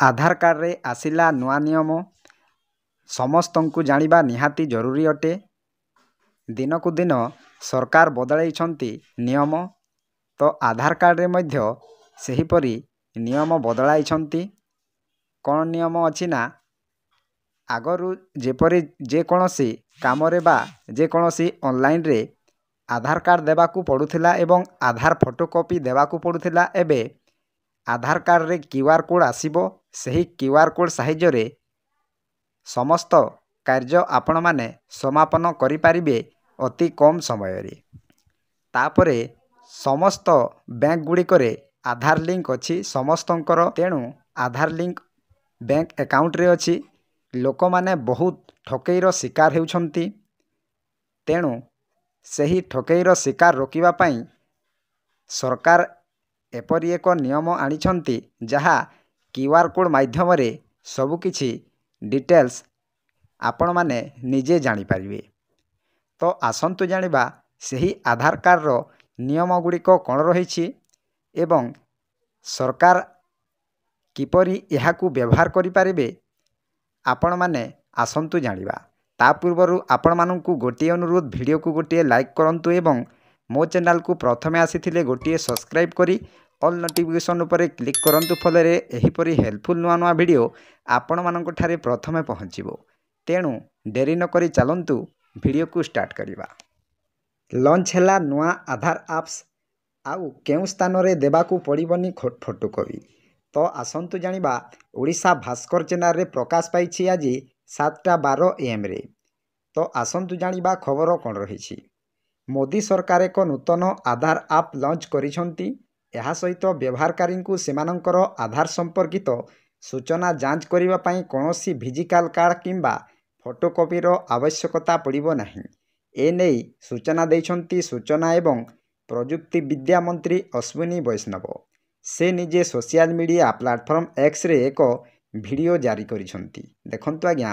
आधार card रे आसिला नुआ नियम समस्तंकु जानिबा निहाती जरूरी अटे। दिनकु दिन सरकार बदलाइछंती नियम, तो आधार कार्ड रे मध्य सेहीपरि नियम बदलाइछंती। कौन नियम अछि ना, आगरु जेपरि जेकोसी कामरे बा जेकोसी ऑनलाइन रे आधार कार्ड देबाकू पड़ुथिला एवं आधार फोटोकॉपी देबाकू पड़ुथिला। एबे आधार कार्ड रे क्यूआर कोड आसीबो, सही क्यूआर कोड साहाय्य रे समस्त कार्य आपण माने समापन करि पारिबे अति कम समय रे। तापरे समस्त बैंक गुडी करे आधार लिंक अछि समस्तंकर, तेणु आधार लिंक बैंक अकाउंट रे अछि। लोक माने बहुत ठकेईर शिकार हेउछंती, तेणु सही ठकेईर शिकार रोकिबा पई सरकार एपरि एक नियम आनिछंती, जहा क्यूआर कोड माध्यम रे सबु किछि डिटेल्स आपण माने निजे जानि पारिबे। तो आसंतु जानिबा सही आधार कार्ड रो नियम गुड़िक कौन रही एवं सरकार किपरि एहाकू व्यवहार करि पारिबे आपण माने आसंतु जानिबा। ता पूर्वरु आपण माननकू गोटिए अनुरोध, वीडियो को गोटिए लाइक करंतु एवं मो चैनल को प्रथमे आसीथिले गोटिए सब्सक्राइब करी ऑल नोटिफिकेशन उपरे क्लिक करंतु, फलरे एहिपरि हेल्पफुल नुआ नुआ वीडियो आपण माननक ठारे प्रथमे पहुँचीबो। तेणु डेरी न करी चलंतु वीडियो को स्टार्ट करिबा। लॉन्च हैला नुआ आधार एप्स, आउ केउ स्थान रे देबाकू पड़िबनी फोटोकॉपी। तो आसंतु जानिबा ओडिशा भास्कर चैनल रे प्रकाश पाइछि आज 7:12 AM रे। तो आसंतु जानिबा खबर कौन रही। मोदी सरकार एक नूतन आधार आप लॉन्च करिसंती। एहा सहित व्यवहारकारी को सेमानंकर आधार संपर्कित सूचना जांच करिबा पई कोनोसी फिजिकल कार्ड किंबा फोटोकॉपीर आवश्यकता पड़िबो नाही। एने सूचना देइछंती सूचना एवं प्रजुक्ति विद्या मंत्री अश्विनी वैष्णव। से निजे social media platform X ray एक वीडियो जारी करिसंती। देखंतु आज्ञा,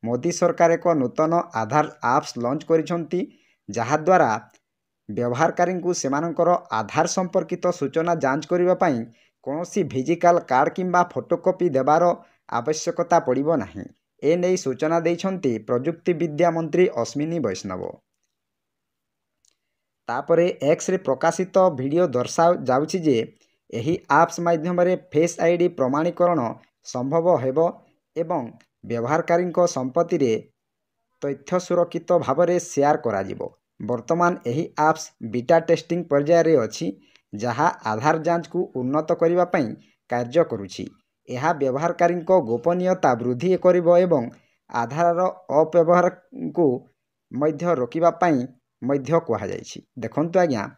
मोदी सरकार एक नूतन आधार एप्स लॉन्च करिसंती, जहा द्वारा व्यवहारकारी को सेमानंकर आधार संपर्कित सूचना जांच करिबा पई कोनोसी फिजिकल कार्ड किंबा फोटोकॉपी देबार आवश्यकता पड़िबो नाही। एने सूचना देइछंती प्रजुक्ति विद्या मंत्री अश्विनी वैष्णव। तापरे एक्स रे प्रकाशित वीडियो दर्शा जाउछि जे एही एप्स माध्यम रे फेस आईडी प्रमाणीकरण संभव हेबो एवं व्यवहारकारी संपत्ति रे तथ्य सुरक्षित भाव रे शेयर करा जिवो। वर्तमान एही एप्स बीटा टेस्टिंग पर्याय रे अछि, जहा आधार जांच को उन्नत करिबा पई कार्य करूछि। एहा व्यवहारकारी गोपनीयता वृद्धि करिबो एवं आधार अपव्यवहार को मध्य रोकिबा पई मध्य कहा जाइछि। देखंतु आज्ञा,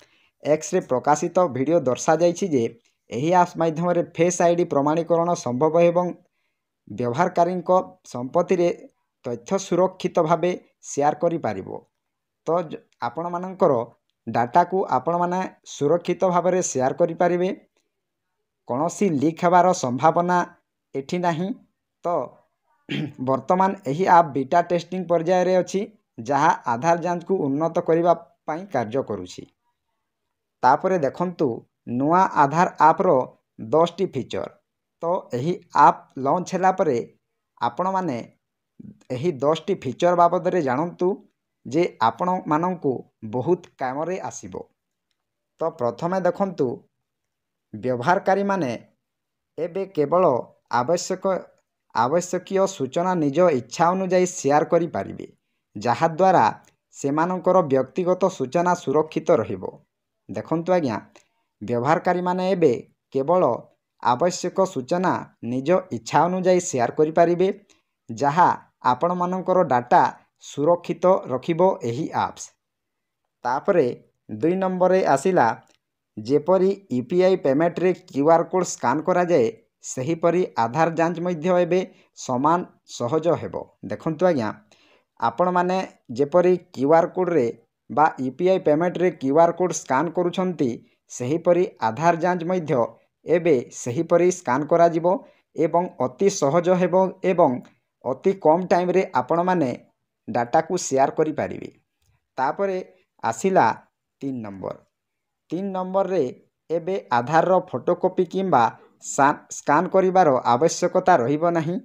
एक्स रे प्रकाशित वीडियो दर्शा जाइछि जे एही एप्स माध्यम रे फेस आईडी प्रमाणीकरण संभव एवं व्यवहारकारी संपत्ति रे तथ्य सुरक्षित भावे शेयर करि पारिबो। तो आपण मानकर डाटा को आपण माने सुरक्षित भाव रे शेयर करि पारिबे। कोनोसी लीक हेबार संभावना एठी नाही। तो वर्तमान एही ऐप बीटा टेस्टिंग पर्याय रे अछि, जहा आधार जांच को उन्नत करिबा पई कार्य करूछि। तापरे देखंतु नुआ आधार ऐप रो 10टी फीचर। तो एही ऐप लॉन्च हैला परे आपण माने एही 10टी फीचर बाबद रे जानंतु जे आपण मानंकु बहुत काम रे आसीबो। तो प्रथमे देखंतु व्यवहारकारी माने एबे केवल आवश्यकीय सूचना निज इच्छा अनुसार शेयर करि पारिबे, जहा द्वारा सेमानंकर व्यक्तिगत सूचना सुरक्षित रहिबो। देखंतु आज्ञा, व्यवहारकारी माने एबे केवल आवश्यक सूचना निज इच्छा अनुसार शेयर करि पारिबे, जहा आपण मानंकर डाटा सुरक्षित रखिबो एही एप्स। तापरे 2 नंबर रे आसिला, जेपरी यूपीआई पेमेंट रे क्यूआर कोड स्कैन करा जाए, सही परी आधार जांच मध्य एबे समान सहज हेबो। देखंतु आज्ञा, आपण माने जेपरी क्यूआर कोड रे बा यूपीआई पेमेंट रे क्यूआर कोड स्कैन करूछंती, सही परी आधार जांच मध्य एबे सही परी स्कैन करा जिवो एवं अति सहज हेबो एवं अति कम टाइम रे आपण माने डाटा को शेयर करि पारिबे। तापरे आसिला 3 नंबर रे एबे आधार रो फोटोकॉपी किंबा ସ୍କାନ୍ କରିବାର ଆବଶ୍ୟକତା ରହିବ ନାହିଁ।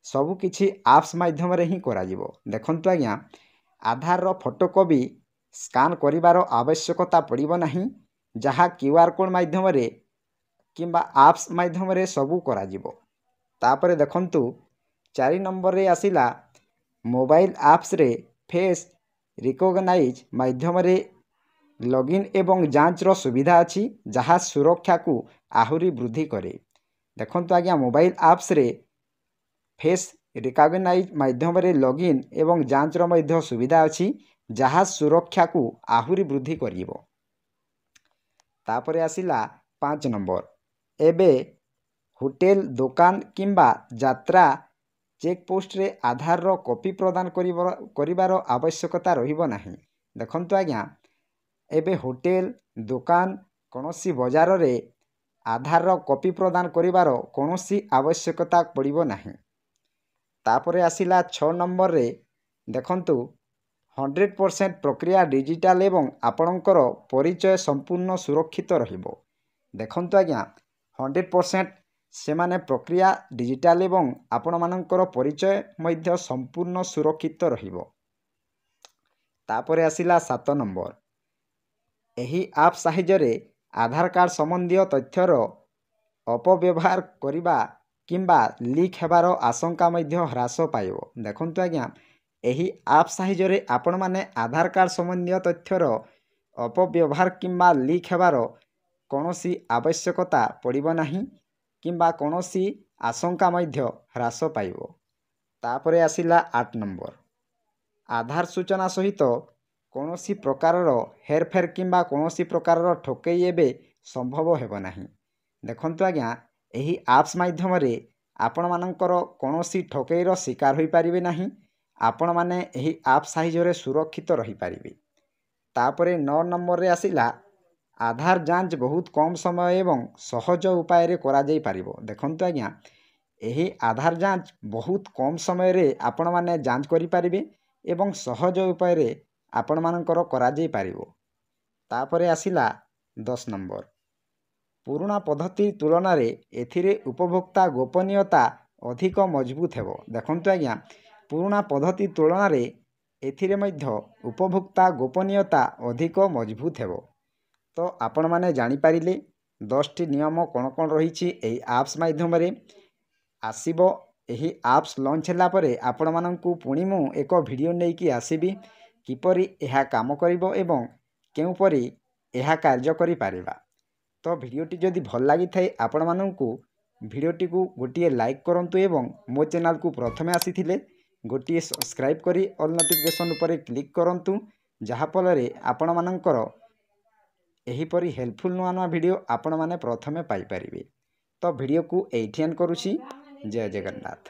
ସବୁକିଛି ଆପ୍ସ ମାଧ୍ୟମରେ ହିଁ କରାଯିବ। ଦେଖନ୍ତୁ ଆଜ୍ଞା, ଆଧାରର ଫଟୋକପି ସ୍କାନ୍ କରିବାର ଆବଶ୍ୟକତା ପଡ଼ିବ ନାହିଁ, ଯାହା QR କୋଡ଼୍ ମାଧ୍ୟମରେ କିମ୍ବା ଆପ୍ସ ମାଧ୍ୟମରେ ସବୁ କରାଯିବ। ତାପରେ ଦେଖନ୍ତୁ 4 ନମ୍ବରରେ ଆସିଲା ମୋବାଇଲ ଆପ୍ସରେ ଫେସ୍ ରିକଗ୍ନାଇଜ୍ ମାଧ୍ୟମରେ ଲଗ୍ଇନ୍ ଏବଂ ଯାଞ୍ଚର ସୁବିଧା ଅଛି, ଯାହା ସୁରକ୍ଷାକୁ ଆହୁରି ବୃଦ୍ଧି କରେ। ଦେଖନ୍ତୁ ଆଜ୍ଞା, ମୋବାଇଲ ଆପ୍ସରେ ଫେସ୍ ରିକଗ୍ନାଇଜ୍ ମାଧ୍ୟମରେ ଲଗ୍ଇନ୍ ଏବଂ ଯାଞ୍ଚର ମଧ୍ୟ ସୁବିଧା ଅଛି, ଯାହା ସୁରକ୍ଷାକୁ ଆହୁରି ବୃଦ୍ଧି କରିବ। ତାପରେ ଆସିଲା 5 ନମ୍ବର। ଏବେ ହୋଟେଲ, ଦୋକାନ କିମ୍ବା ଯାତ୍ରା ଚେକପୋଷ୍ଟରେ ଆଧାରର କପି ପ୍ରଦାନ କରିବାର ଆବଶ୍ୟକତା ରହିବ ନାହିଁ। ଦେଖନ୍ତୁ ଆଜ୍ଞା, ଏବେ ହୋଟେଲ, ଦୋକାନ, କୌଣସି ବଜାରରେ ଆଧାରର କପି ପ୍ରଦାନ କରିବାର କୌଣସି ଆବଶ୍ୟକତା ପଡ଼ିବ ନାହିଁ। ତାପରେ ଆସିଲା 6 ନମ୍ବରରେ। ଦେଖନ୍ତୁ 100% ପ୍ରକ୍ରିୟା ଡିଜିଟାଲ ଏବଂ ଆପଣଙ୍କର ପରିଚୟ ସମ୍ପୂର୍ଣ୍ଣ ସୁରକ୍ଷିତ ରହିବ। ଦେଖନ୍ତୁ ଆଜ୍ଞା, 100% ସେମାନେ ପ୍ରକ୍ରିୟା ଡିଜିଟାଲ ଏବଂ ଆପଣମାନଙ୍କର ପରିଚୟ ମଧ୍ୟ ସମ୍ପୂର୍ଣ୍ଣ ସୁରକ୍ଷିତ ରହିବ। ତାପରେ ଆସିଲା 7 ନମ୍ବର। ଏହି ଆପ୍ ସାହାଯ୍ୟରେ ଆଧାର କାର୍ଡ଼ ସମ୍ବନ୍ଧୀୟ ତଥ୍ୟର ଅପବ୍ୟବହାର କରିବା କିମ୍ବା ଲିକ୍ ହେବାର ଆଶଙ୍କା ମଧ୍ୟ ହ୍ରାସ ପାଇବ। ଦେଖନ୍ତୁ ଆଜ୍ଞା, ଏହି ଆପ୍ ସାହାଯ୍ୟରେ ଆପଣମାନେ ଆଧାର କାର୍ଡ଼ ସମ୍ବନ୍ଧୀୟ ତଥ୍ୟର ଅପବ୍ୟବହାର କିମ୍ବା ଲିକ୍ ହେବାର କୌଣସି ଆବଶ୍ୟକତା ପଡ଼ିବ ନାହିଁ କିମ୍ବା କୌଣସି ଆଶଙ୍କା ମଧ୍ୟ ହ୍ରାସ ପାଇବ। ତାପରେ ଆସିଲା 8 ନମ୍ବର। ଆଧାର ସୂଚନା ସହିତ କୌଣସି ପ୍ରକାରର ହେରଫେର କିମ୍ବା କୌଣସି ପ୍ରକାରର ଠକେଇ ଏବେ ସମ୍ଭବ ହେବ ନାହିଁ। ଦେଖନ୍ତୁ ଆଜ୍ଞା, ଏହି ଆପ୍ସ ମାଧ୍ୟମରେ ଆପଣମାନଙ୍କର କୌଣସି ଠକେଇର ଶିକାର ହୋଇପାରିବେ ନାହିଁ। ଆପଣମାନେ ଏହି ଆପ୍ ସାହାଯ୍ୟରେ ସୁରକ୍ଷିତ ରହିପାରିବେ। ତାପରେ 9 ନମ୍ବରରେ ଆସିଲା ଆଧାର ଯାଞ୍ଚ ବହୁତ କମ୍ ସମୟ ଏବଂ ସହଜ ଉପାୟରେ କରାଯାଇପାରିବ। ଦେଖନ୍ତୁ ଆଜ୍ଞା, ଏହି ଆଧାର ଯାଞ୍ଚ ବହୁତ କମ୍ ସମୟରେ ଆପଣମାନେ ଯାଞ୍ଚ କରିପାରିବେ ଏବଂ ସହଜ ଉପାୟରେ ଆପଣମାନଙ୍କର କରାଯାଇପାରିବ। ତାପରେ ଆସିଲା 10 ନମ୍ବର। ପୁରୁଣା ପଦ୍ଧତି ତୁଳନାରେ ଏଥିରେ ଉପଭୋକ୍ତା ଗୋପନୀୟତା ଅଧିକ ମଜବୁତ ହେବ। ଦେଖନ୍ତୁ ଆଜ୍ଞା, ପୁରୁଣା ପଦ୍ଧତି ତୁଳନାରେ ଏଥିରେ ମଧ୍ୟ ଉପଭୋକ୍ତା ଗୋପନୀୟତା ଅଧିକ ମଜବୁତ ହେବ। ତ ଆପଣମାନେ ଜାଣିପାରିଲେ 10ଟି ନିୟମ କ'ଣ କ'ଣ ରହିଛି ଏହି ଆପ୍ସ ମାଧ୍ୟମରେ ଆସିବ। ଏହି ଆପ୍ସ ଲଞ୍ଚ ହେଲା ପରେ ଆପଣମାନଙ୍କୁ ପୁଣି ମୁଁ ଏକ ଭିଡ଼ିଓ ନେଇକି ଆସିବି, କିପରି ଏହା କାମ କରିବ ଏବଂ କେଉଁପରି ଏହା କାର୍ଯ୍ୟ କରିପାରିବା। ତ ଭିଡ଼ିଓଟି ଯଦି ଭଲ ଲାଗିଥାଏ ଆପଣମାନଙ୍କୁ ଭିଡ଼ିଓଟିକୁ ଗୋଟିଏ ଲାଇକ୍ କରନ୍ତୁ ଏବଂ ମୋ ଚ୍ୟାନେଲକୁ ପ୍ରଥମେ ଆସିଥିଲେ ଗୋଟିଏ ସବସ୍କ୍ରାଇବ୍ କରି ଅଲ୍ ନୋଟିଫିକେସନ୍ ଉପରେ କ୍ଲିକ୍ କରନ୍ତୁ, ଯାହାଫଳରେ ଆପଣମାନଙ୍କର ଏହିପରି ହେଲ୍ପଫୁଲ୍ ନୂଆ ନୂଆ ଭିଡ଼ିଓ ଆପଣମାନେ ପ୍ରଥମେ ପାଇପାରିବେ। ତ ଭିଡ଼ିଓକୁ ଏଇଠି ଏଣ୍ଡ କରୁଛି। ଜୟ ଜଗନ୍ନାଥ।